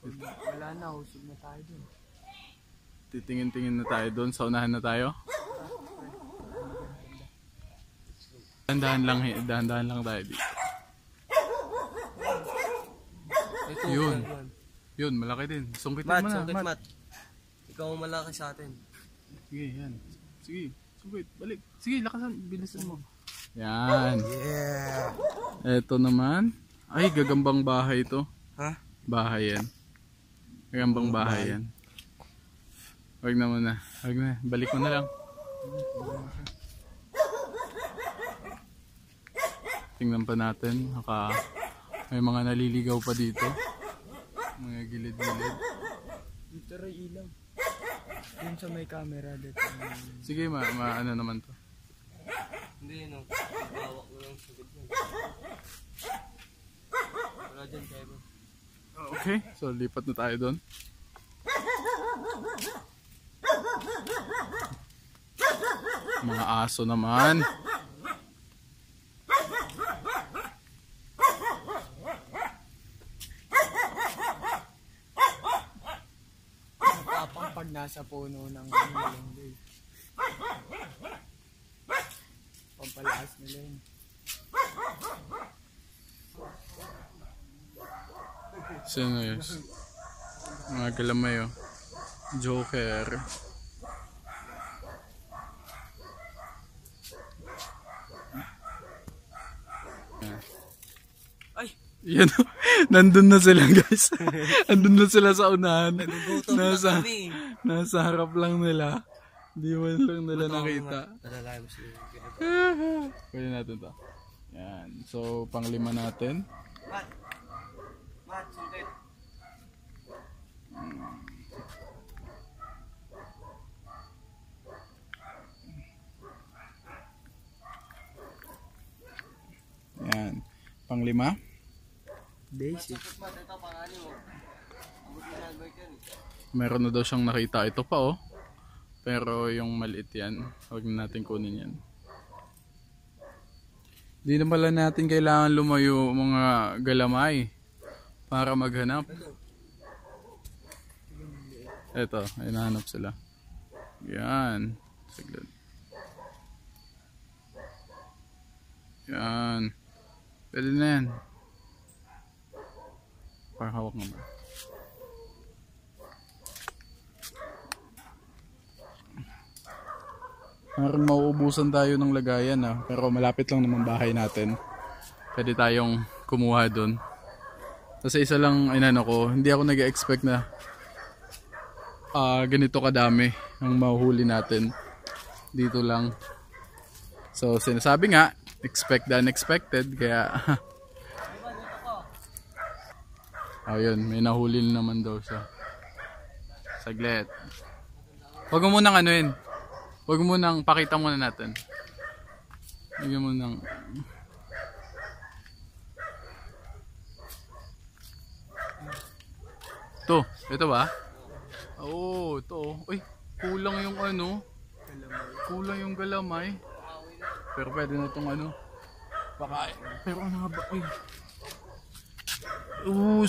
Wala na, usog na tayo dun. Titingin-tingin na tayo doon. Sa unahan na tayo. Dahan-dahan lang tayo dito. Ito, Yun. Yun, malaki din. Sungkitin mo na, sungkit, Mat. Mat. Ikaw ang malaki sa atin. Sige, yan. Sige, sungkit. Balik. Sige, lakasan. Bilisan mo. Yan. Yeah! Eto naman. Ay, gagambang bahay to. Ha? Bahay yan. Gagambang bahay yan. Wag na muna. Wag na. Balik mo na lang. Tingnan pa natin. May mga naliligaw pa dito. Mga gilid-gilid. Dito rin ilaw. Yun sa may camera dito. Sige, ano naman to. Hindi, no. Bawak mo lang sa gitna. Wala dyan, Kevin. Okay, so lipat na tayo doon. Mga aso naman. Tapang pag nasa puno ng malunggay. Pampalakas nila yun. Sino yun? Mga galamay oh. Joker. Ay! Yan oh. Nandun na sila guys. Nandun na sila sa unahan. Nagugutom na kami. Nasa harap lang nila. Di man lang nila nakita. Nalalaya mo sila. Pwede natin to. Yan. So, panglima natin. Mat! Mat, sungkit! Yan. Panglima. Basic. Mat, ito pangani mo. Abot mo na albert yan. Meron na daw siyang nakita. Ito pa oh. Pero yung maliit yan. Huwag na natin kunin yan. Di na pala natin kailangan lumayo mga galamay para maghanap. Eto, ay nahanap sila. Yan. Saglit. Yan. Pwede na yan. Para hawak naman. Parang mauubusan tayo ng lagayan pero malapit lang naman bahay natin. Pwede tayong kumuha doon. Kasi isa lang inano ko, hindi ako nag-expect na ganito kadami ang mahuhuli natin. Dito lang. So sinasabi nga, expect the unexpected kaya ayun, may nahuli naman daw siya. Saglit. Huwag mo munang ano yun. Huwag mo nang pakita muna natin. Bigyan mo nang ito ba? Oo, ito. Uy, kulang yung ano. Kulang yung galamay. Pero pwede na itong ano. Pakain. Pero ano nga ba? Uy.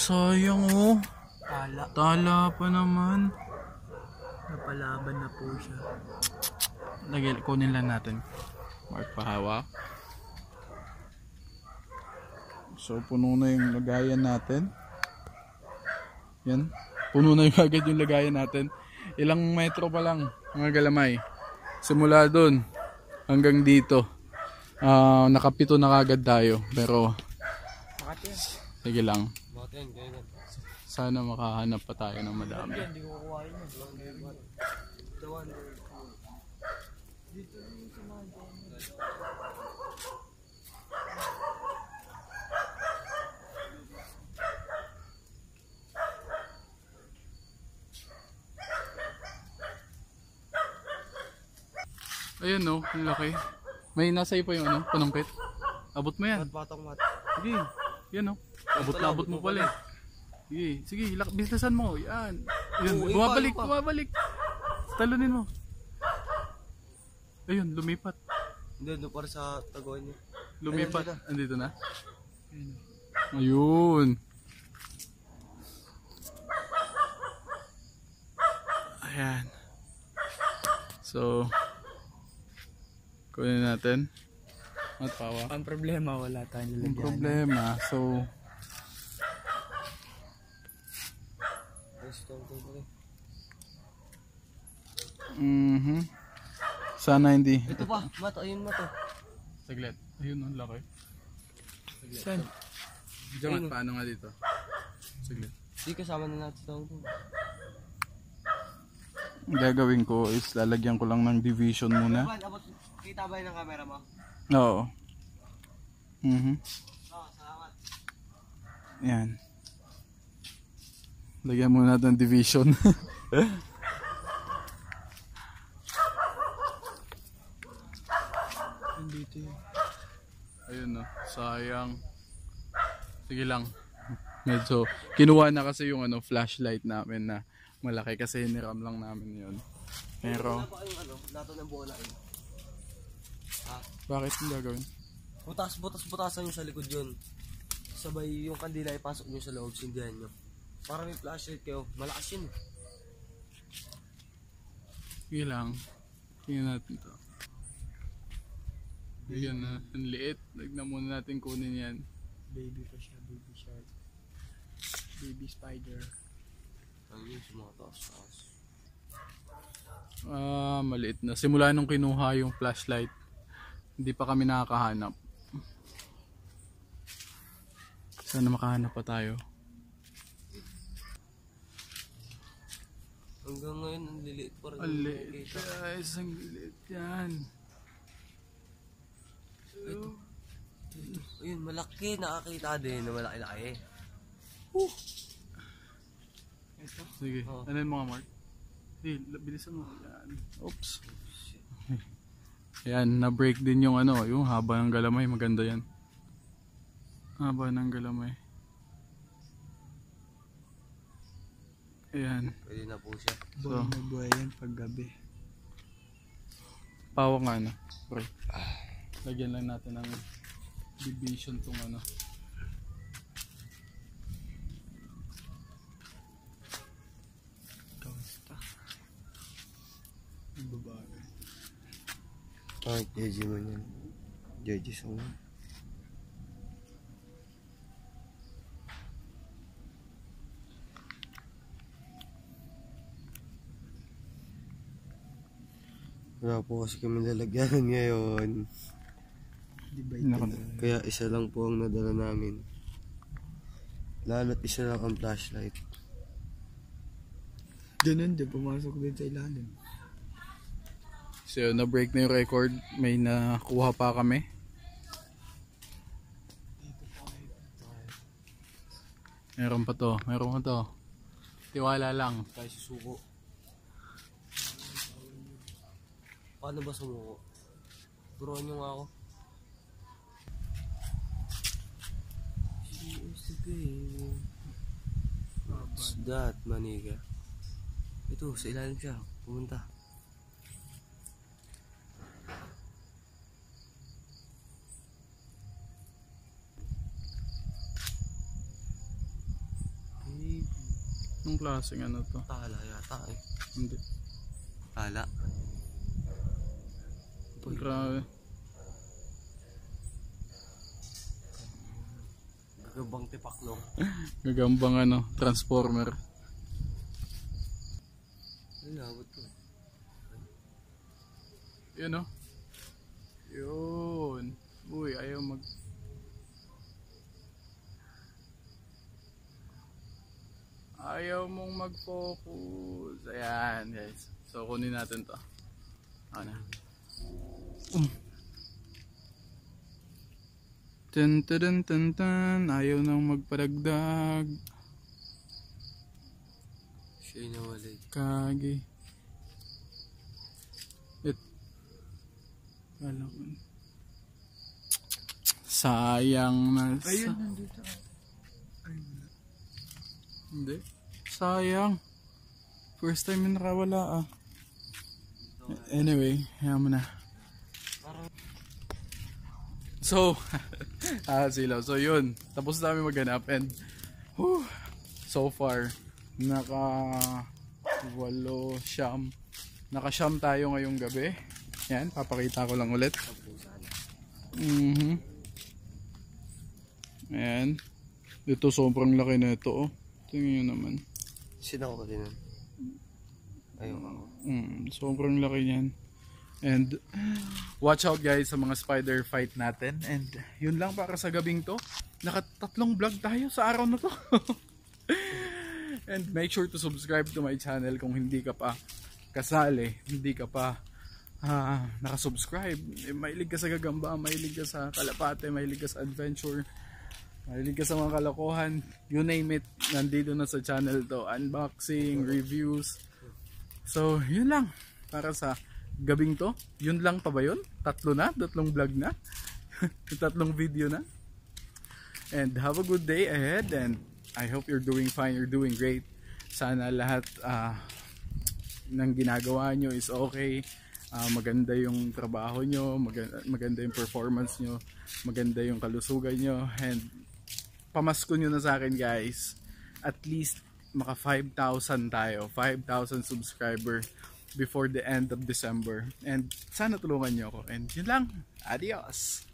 Sayang oh. Tala pa naman. Napalaban na po siya. Kunin lang natin. Mark pahawak. So puno na yung lagayan natin. Yan. Puno na yung agad yung lagayan natin. Ilang metro pa lang mga galamay. Simula doon hanggang dito. Nakapito na kagad tayo. Pero sige lang. Sana makahanap pa tayo ng madami. Hindi ko kuhain yun. The one. Dito rin sa mga Ayun no, ang laki. May nasa iyo pa yung ano, panungkit. Abot mo yan. patong mat. Sige, yan no. Abot na abot mo pala. Sige, businessan mo. Yan. Yun, bumabalik. Talunin mo. Ayun, lumipat. Hindi, doon para sa taguan niya. Lumipat. Andito na. Ayun. Ayan. So, kunin natin. At pawa. Ang problema, wala tayong Yung lalagyan. problema. So, sana hindi. Ito pa, mato, ayun mato. Saglit. Ayun, ang laki. Saan? Diyan, paano nga dito? Saglit. Di kasama na natin ito. Ang gagawin ko is lalagyan ko lang ng division muna. Abot, kita ba yun ng camera mo? Oo. Oo, salamat. Yan. Lagyan muna natin ng division. Nandito yun. Ayun no, sayang. Sige lang. Medyo kinuha na kasi yung ano flashlight namin na malaki kasi hiniram lang namin yun. Pero Wala pa kayong ano, lato ng bola yun. bakit yung gagawin? Butas-butasan nyo sa likod yun. Sabay yung kandila ipasok nyo sa loob, sindihan nyo. Para may flashlight kayo, malakas yun. Sige lang. Tingnan natin to. Ayan na, ang liit. Lagnan muna natin kunin yan. Baby pa siya, baby shark. Baby spider. Ano yun sa mga taas-taas? Maliit na. Simula nung kinuha yung flashlight, hindi pa kami nakakahanap. Sana makahanap pa tayo. Hanggang ngayon, ang liliit pa rin. Ang liit guys, ang liit yan. Ito. Ayun, malaki. Nakakita din na malaki-laki. Ito. Sige, Oh. ano yung mga mark? Bilisan mo. Yan. Oops. Yan, na-break din yung ano, yung haba ng galamay. Maganda yan. Haba ng galamay. Ayan. Pwede na po siya. So, Buhay yan pag gabi. pawa nga na. Pre. Lagyan lang natin ng division tong ano. Kamusta? Ang babae. Ay, Jeji mo yan. Jeji song. Wala po kasi kami lalagyan ngayon. Kaya isa lang po ang nadala namin. Lalo't isa lang ang flashlight. Ganun, di pumasok din sa ilalim. So, na-break na yung record. May nakuha pa kami. Meron pa to. Meron pa to. Tiwala lang. Tayo susuko. Paano ba sumuko? Turuan nyo nga ako. What's that, maniga? Ito, sa ilalim siya. Pumunta. Anong klaseng ano to? Tala yata eh. Hindi. Tala. Grabe. Gagabang tipaklong. Gagambang ano, transformer. Ay, nabot ko. Yun o. Yun. Uy, ayaw mag... Ayaw mong mag-focus. Ayan guys. So kunin natin to. Ano? Tan tan tan tan. Ayaw nang magpadagdag. Siya'y nawalay. Kagi. Kala ko. Sayang na. Ayun, nandito. Hindi. Sayang. First time yung nakawala ah. Anyway, hayaan mo na. So, silaw. So yun, tapos namin maghanap and so far walo, siyam. Nakasyam tayo ngayong gabi. Yan, papakita ko lang ulit. Ayan. Ito sobrang laki na ito. Oh. Tingnan nyo naman. Sino ko din nun? Ayun ako. Sobrang laki niyan. And watch out guys sa mga spider fight natin. And yun lang para sa gabing to. Nakatatlong vlog tayo sa araw na to. And make sure to subscribe to my channel kung hindi ka pa kasali, hindi ka pa nakasubscribe. Mahilig ka sa gagamba, mahilig ka sa kalapate, mahilig ka sa adventure, mahilig ka sa mga kalokohan, you name it, nandito na sa channel to. Unboxing, reviews. So yun lang para sa gabing to. Yun lang pa ba yun? Tatlong vlog na. Tatlong video na. And have a good day ahead, and I hope you're doing fine, you're doing great. Sana lahat ng ginagawa nyo is okay. Maganda yung trabaho nyo, maganda yung performance nyo, maganda yung kalusugan nyo. And pamasko nyo na sa akin guys. At least maka 5,000 tayo, 5,000 subscriber before the end of December. And sana tulungan nyo ako. And yun lang. Adios!